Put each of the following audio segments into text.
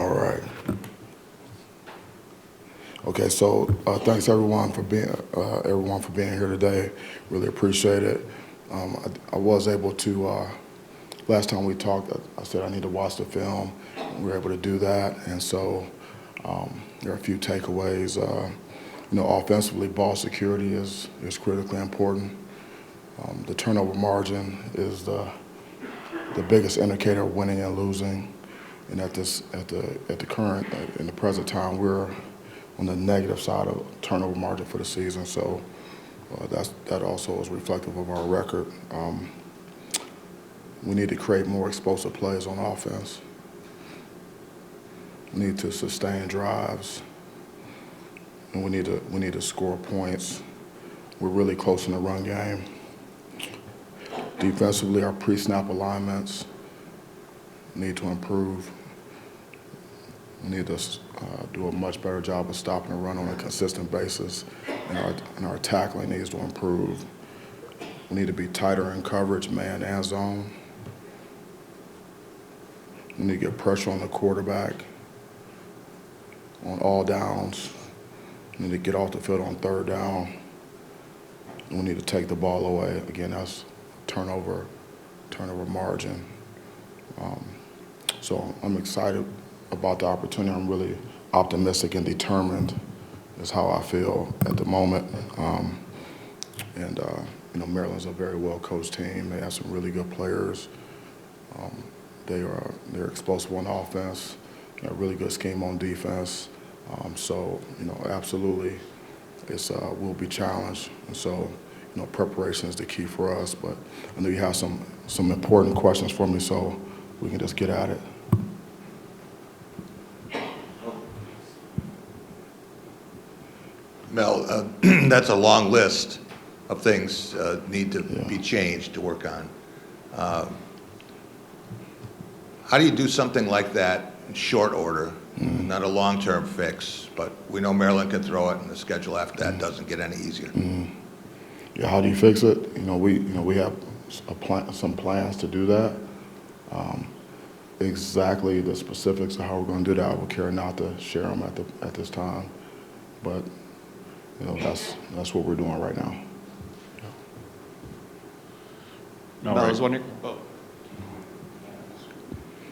All right. Okay, so thanks everyone for being here today. Really appreciate it. I was able to. Last time we talked, I said I need to watch the film. We were able to do that, and so there are a few takeaways. Offensively, ball security is critically important. The turnover margin is the biggest indicator of winning and losing. And in the present time, we're on the negative side of turnover margin for the season. So that also is reflective of our record. We need to create more explosive plays on offense. We need to sustain drives, and we need to score points. We're really close in the run game. Defensively, our pre-snap alignments need to improve. We need to do a much better job of stopping the run on a consistent basis, and our tackling needs to improve. We need to be tighter in coverage, man and zone. We need to get pressure on the quarterback on all downs. We need to get off the field on third down. We need to take the ball away. Again, that's turnover margin. So I'm excited about the opportunity. I'm really optimistic and determined is how I feel at the moment. Maryland's a very well-coached team. They have some really good players. They're explosive on offense. They have a really good scheme on defense. Absolutely, we'll be challenged. And so, preparation is the key for us. But I know you have some important questions for me, so we can just get at it. Mel, that's a long list of things need to be changed to work on. How do you do something like that in short order? Mm-hmm. Not a long-term fix, but we know Maryland can throw it, and the schedule after that doesn't get any easier. Mm-hmm. Yeah, how do you fix it? We have some plans to do that. Exactly the specifics of how we're going to do that, I would care not to share them at this time. But that's what we're doing right now. Yeah. Mel, I was wondering. Oh.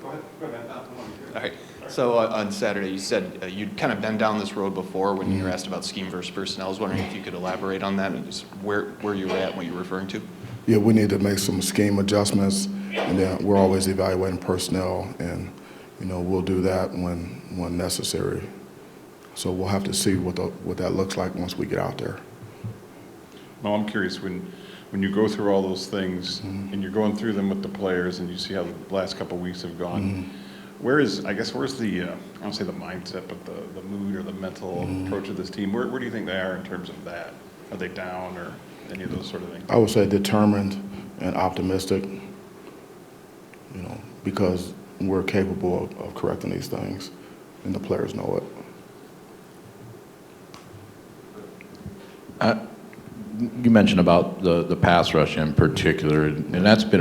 Go ahead. All right. So on Saturday, you said you'd kind of been down this road before when you were asked about scheme versus personnel. I was wondering if you could elaborate on that and just where you were at and what you were referring to. Yeah, we need to make some scheme adjustments, and then we're always evaluating personnel, and we'll do that when necessary. So we'll have to see what that looks like once we get out there. Well, I'm curious, when you go through all those things and you're going through them with the players and you see how the last couple of weeks have gone, where's the, I don't say the mindset, but the mood or the mental approach of this team? Where do you think they are in terms of that? Are they down or any of those sort of things? I would say determined and optimistic, because we're capable of correcting these things, and the players know it. You mentioned about the pass rush in particular, and that's been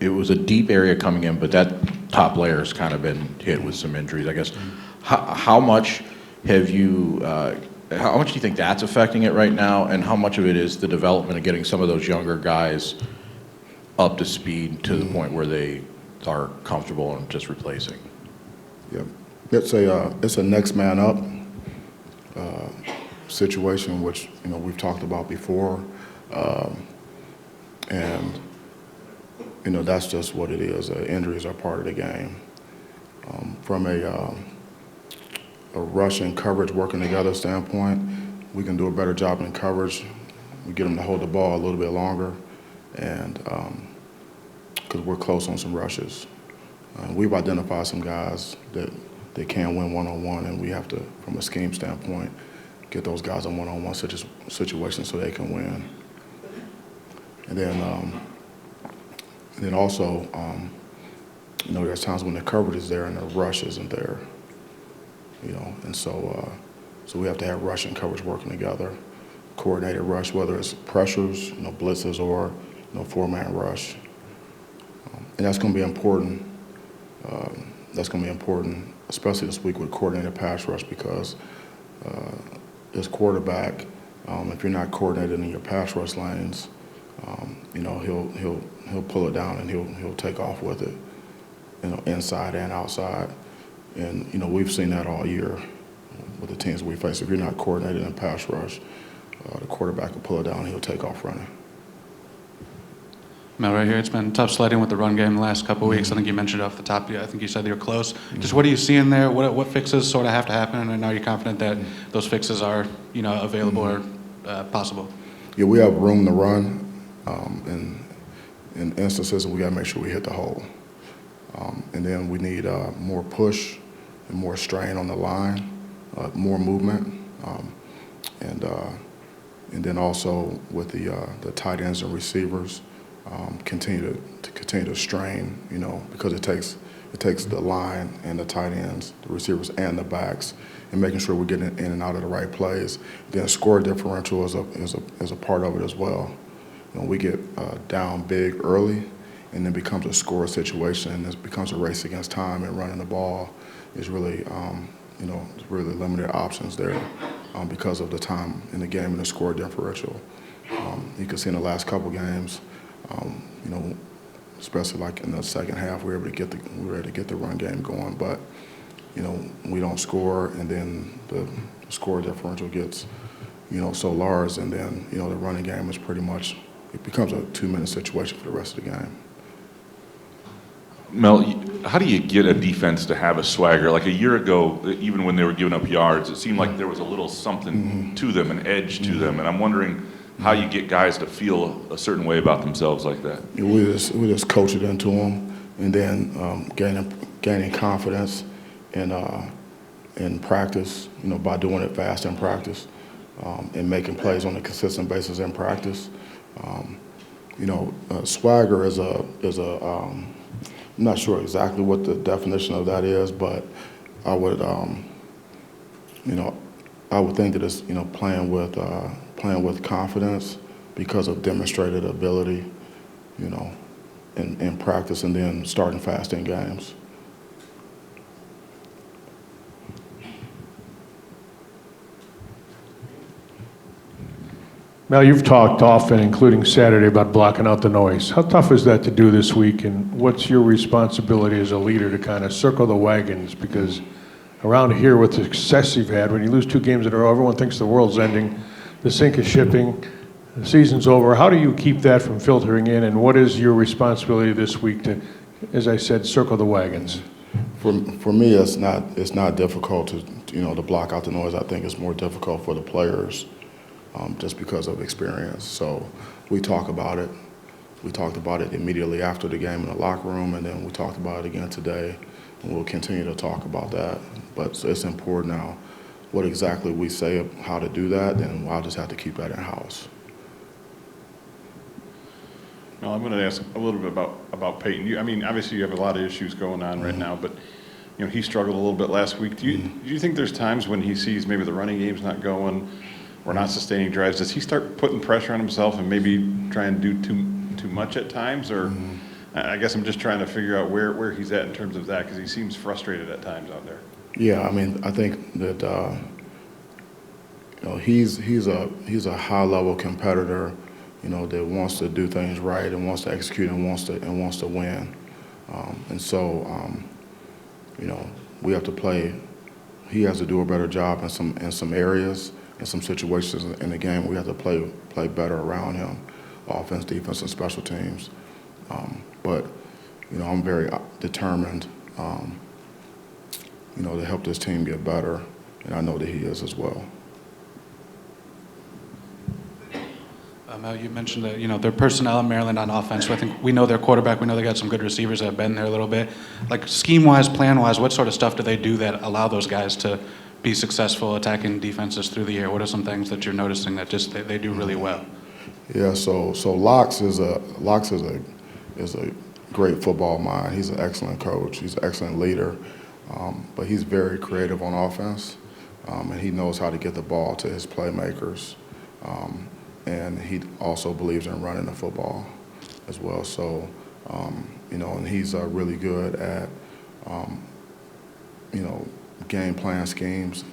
it was a deep area coming in, but that top layer has kind of been hit with some injuries, I guess. How much do you think that's affecting it right now, and how much of it is the development of getting some of those younger guys up to speed to the point where they are comfortable and just replacing? Yeah, it's a next man up situation, which we've talked about before, and that's just what it is. Injuries are part of the game. From a rush and coverage working together standpoint, we can do a better job in coverage. We get them to hold the ball a little bit longer, and because we're close on some rushes. We've identified some guys that they can win one-on-one, and we have to, from a scheme standpoint, get those guys in one-on-one situations so they can win. And then also, there's times when the coverage is there and the rush isn't there. And so we have to have rush and coverage working together, coordinated rush, whether it's pressures, blitzes, or four-man rush. And that's going to be important that's going to be important, especially this week with coordinated pass rush, because as quarterback, if you're not coordinated in your pass rush lanes, he'll pull it down and he'll take off with it, inside and outside. And we've seen that all year with the teams we face. If you're not coordinated in pass rush, the quarterback will pull it down and he'll take off running. Mel, right here, it's been tough sledding with the run game the last couple of weeks. I think you mentioned it off the top. I think you said you were close. Just what are you seeing there? What fixes sort of have to happen? And are you confident that those fixes are, available or possible? Yeah, we have room to run. In instances, we got to make sure we hit the hole. And then we need more push and more strain on the line, more movement, and then also with the tight ends and receivers, continue to strain, because it takes the line and the tight ends, the receivers and the backs, and making sure we're getting in and out of the right plays. Then score differential is a part of it as well. We get down big early, and then becomes a score situation, and it becomes a race against time, and running the ball is really, it's really limited options there because of the time in the game and the score differential. You can see in the last couple games, especially like in the second half, we were able to get the run game going, but we don't score, and then the score differential gets so large, and then the running game is pretty much, it becomes a 2-minute situation for the rest of the game. Mel, how do you get a defense to have a swagger? Like a year ago, even when they were giving up yards, it seemed like there was a little something to them, an edge to them, and I'm wondering how you get guys to feel a certain way about themselves like that. We just coach it into them, and then gaining confidence in practice, by doing it fast in practice, and making plays on a consistent basis in practice. Swagger is I'm not sure exactly what the definition of that is, but I would think that it's playing with confidence because of demonstrated ability, in practice, and then starting fast in games. Mel, you've talked often, including Saturday, about blocking out the noise. How tough is that to do this week, and what's your responsibility as a leader to kind of circle the wagons? Because around here, with the success you've had, when you lose 2 games in a row, everyone thinks the world's ending, the sink is shipping, the season's over. How do you keep that from filtering in, and what is your responsibility this week to, as I said, circle the wagons? For me, it's not difficult to block out the noise. I think it's more difficult for the players. Just because of experience. So we talk about it. We talked about it immediately after the game in the locker room, and then we talked about it again today, and we'll continue to talk about that. But it's important now what exactly we say, how to do that, then I'll just have to keep that in-house. Well, I'm going to ask a little bit about Peyton. Obviously you have a lot of issues going on right now, but he struggled a little bit last week. Do you think there's times when he sees maybe the running game's not going, we're not sustaining drives? Does he start putting pressure on himself and maybe try and do too much at times? Or I guess I'm just trying to figure out where he's at in terms of that, because he seems frustrated at times out there. Yeah, I think that he's a high-level competitor, that wants to do things right and wants to execute and wants to win. And so we have to play. He has to do a better job in some areas. In some situations in the game, we have to play better around him, offense, defense, and special teams. But I'm very determined, to help this team get better, and I know that he is as well. Mel, you mentioned that their personnel in Maryland on offense. So I think we know their quarterback. We know they got some good receivers that have been there a little bit. Like scheme-wise, plan-wise, what sort of stuff do they do that allow those guys to be successful attacking defenses through the air? What are some things that you're noticing that just they do really well? Yeah, so Locke is a great football mind. He's an excellent coach. He's an excellent leader, but he's very creative on offense, and he knows how to get the ball to his playmakers, and he also believes in running the football as well. So, and he's really good at game plan schemes.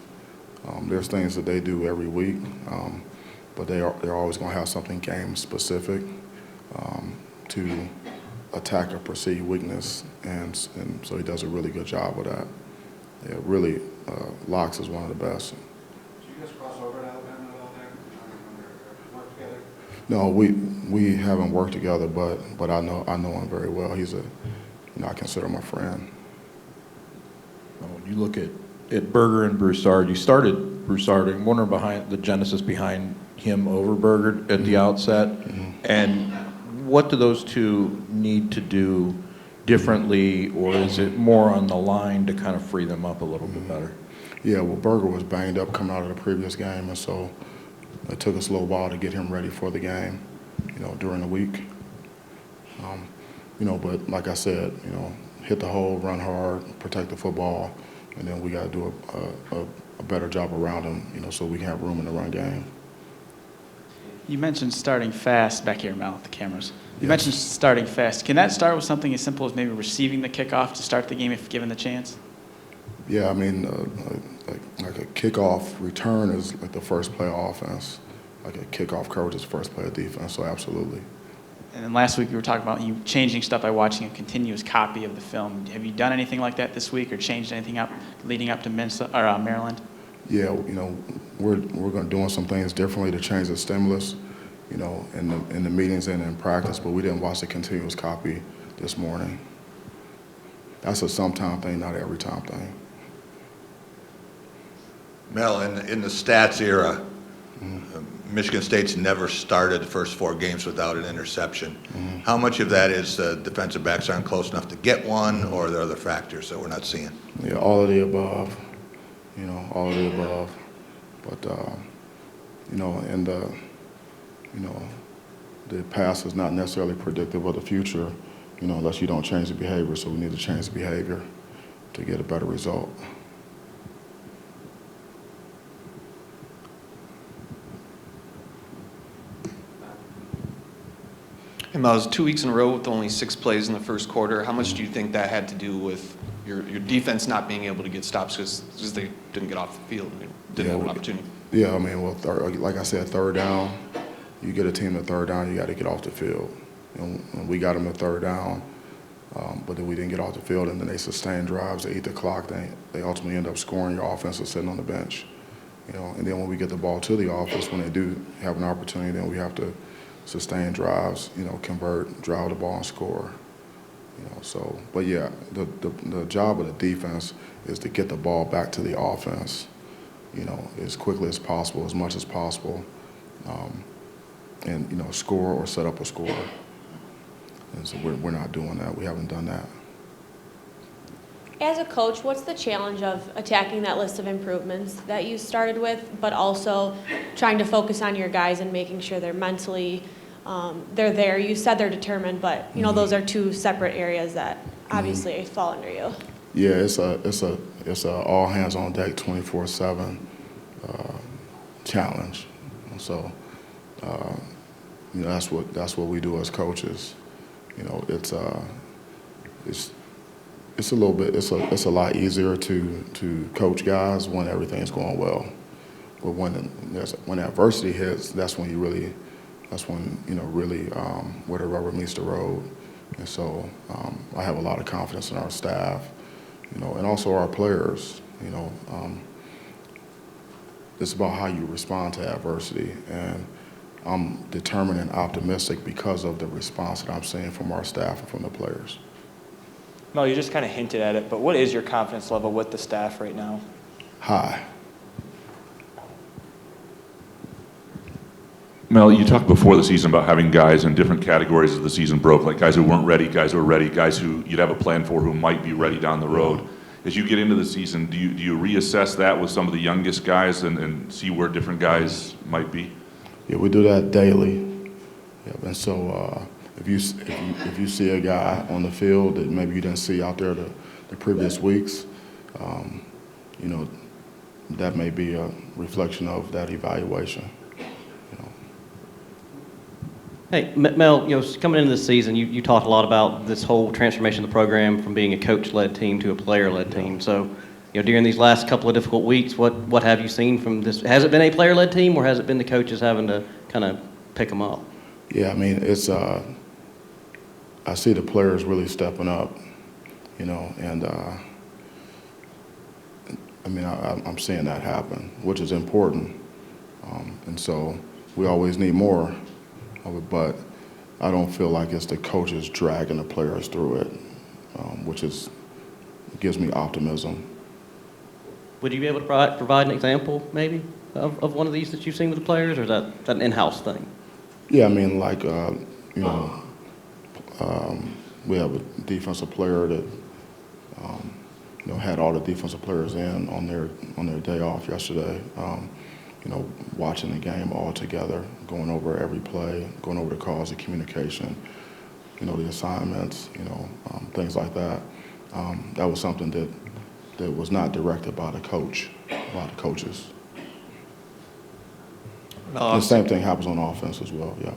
There's things that they do every week, but they're always going to have something game specific to attack a perceived weakness, and so he does a really good job with that. Yeah, really, Locks is one of the best. Do you guys cross over to Alabama at all there? Or work together? No, we haven't worked together, but I know him very well. He's I consider him a friend. When you look at Berger and Broussard, you started Broussard, and wonder behind the genesis behind him over Berger at the outset, and what do those two need to do differently, or is it more on the line to kind of free them up a little bit better? Yeah, well, Berger was banged up coming out of the previous game, and so it took us a little while to get him ready for the game, during the week. But like I said, hit the hole, run hard, protect the football, and then we got to do a better job around him, so we can have room in the run game. You mentioned starting fast back here, Mel, with the cameras. You Yes. mentioned starting fast. Can that start with something as simple as maybe receiving the kickoff to start the game if given the chance? Yeah, I mean, like a kickoff return is like the first play of offense. Like a kickoff coverage is the first play of defense, so absolutely. And then last week we were talking about you changing stuff by watching a continuous copy of the film. Have you done anything like that this week or changed anything up leading up to Maryland? Yeah, we're going doing some things differently to change the stimulus, in the meetings and in practice, but we didn't watch the continuous copy this morning. That's a sometime thing, not every time thing. Mel, in the stats era, Michigan State's never started the first 4 games without an interception. How much of that is the defensive backs aren't close enough to get one, or are there other factors that we're not seeing? Yeah, all of the above. All of the above. But the past is not necessarily predictive of the future, unless you don't change the behavior. So we need to change the behavior to get a better result. And that was 2 weeks in a row with only 6 plays in the first quarter. How much do you think that had to do with your defense not being able to get stops because they didn't get off the field and didn't have an opportunity? Yeah, I mean, well, like I said, third down, you get a team to third down, you got to get off the field. And we got them to third down, but then we didn't get off the field, and then they sustained drives, they eat the clock, they ultimately end up scoring. Your offense is sitting on the bench. And then when we get the ball to the offense, when they do have an opportunity, then we have to sustain drives, convert, drive the ball and score. But yeah, the job of the defense is to get the ball back to the offense, as quickly as possible, as much as possible, and score or set up a score. And so we're not doing that. We haven't done that. As a coach, what's the challenge of attacking that list of improvements that you started with, but also trying to focus on your guys and making sure they're mentally, they're there? You said they're determined, but those are 2 separate areas that obviously fall under you. Yeah, it's a all hands on deck 24/7 challenge. So that's what we do as coaches. It's a little bit, it's a lot easier to coach guys when everything's going well. But when adversity hits, that's when really where the rubber meets the road. And so I have a lot of confidence in our staff, and also our players. It's about how you respond to adversity, and I'm determined and optimistic because of the response that I'm seeing from our staff and from the players. Mel, you just kind of hinted at it, but what is your confidence level with the staff right now? High. Mel, you talked before the season about having guys in different categories as the season broke, like guys who weren't ready, guys who were ready, guys who you'd have a plan for who might be ready down the road. As you get into the season, do you reassess that with some of the youngest guys and see where different guys might be? Yeah, we do that daily. Yep. And so if you see a guy on the field that maybe you didn't see out there the previous weeks, that may be a reflection of that evaluation. Hey, Mel, coming into this season, you talked a lot about this whole transformation of the program from being a coach-led team to a player-led team. So during these last couple of difficult weeks, what have you seen from this? Has it been a player-led team, or has it been the coaches having to kind of pick them up? Yeah, I mean, it's I see the players really stepping up, and I mean, I'm seeing that happen, which is important. And so we always need more of it, but I don't feel like it's the coaches dragging the players through it, which gives me optimism. Would you be able to provide an example, maybe, of one of these that you've seen with the players, or is that an in-house thing? Yeah, I mean, like, we have a defensive player that, had all the defensive players in on their day off yesterday. Watching the game all together, going over every play, going over the calls, the communication, the assignments, things like that. That was something that was not directed by the coach, by the coaches. The same thing happens on offense as well, yeah.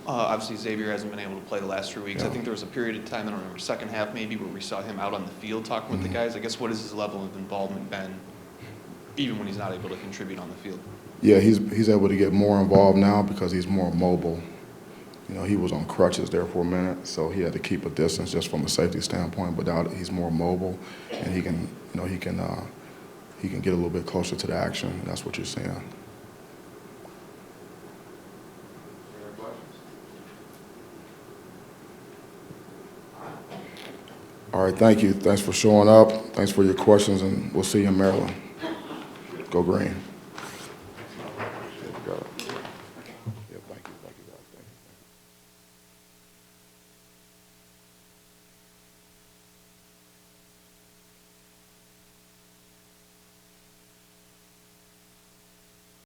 Obviously, Xavier hasn't been able to play the last 3 weeks. Yeah. I think there was a period of time, I don't remember, second half maybe, where we saw him out on the field talking with the guys. I guess what has his level of involvement been, even when he's not able to contribute on the field? Yeah, he's able to get more involved now because he's more mobile. He was on crutches there for a minute, so he had to keep a distance just from a safety standpoint. But now he's more mobile, and he can get a little bit closer to the action. And that's what you're seeing. All right, thank you. Thanks for showing up. Thanks for your questions, and we'll see you in Maryland. Go Green.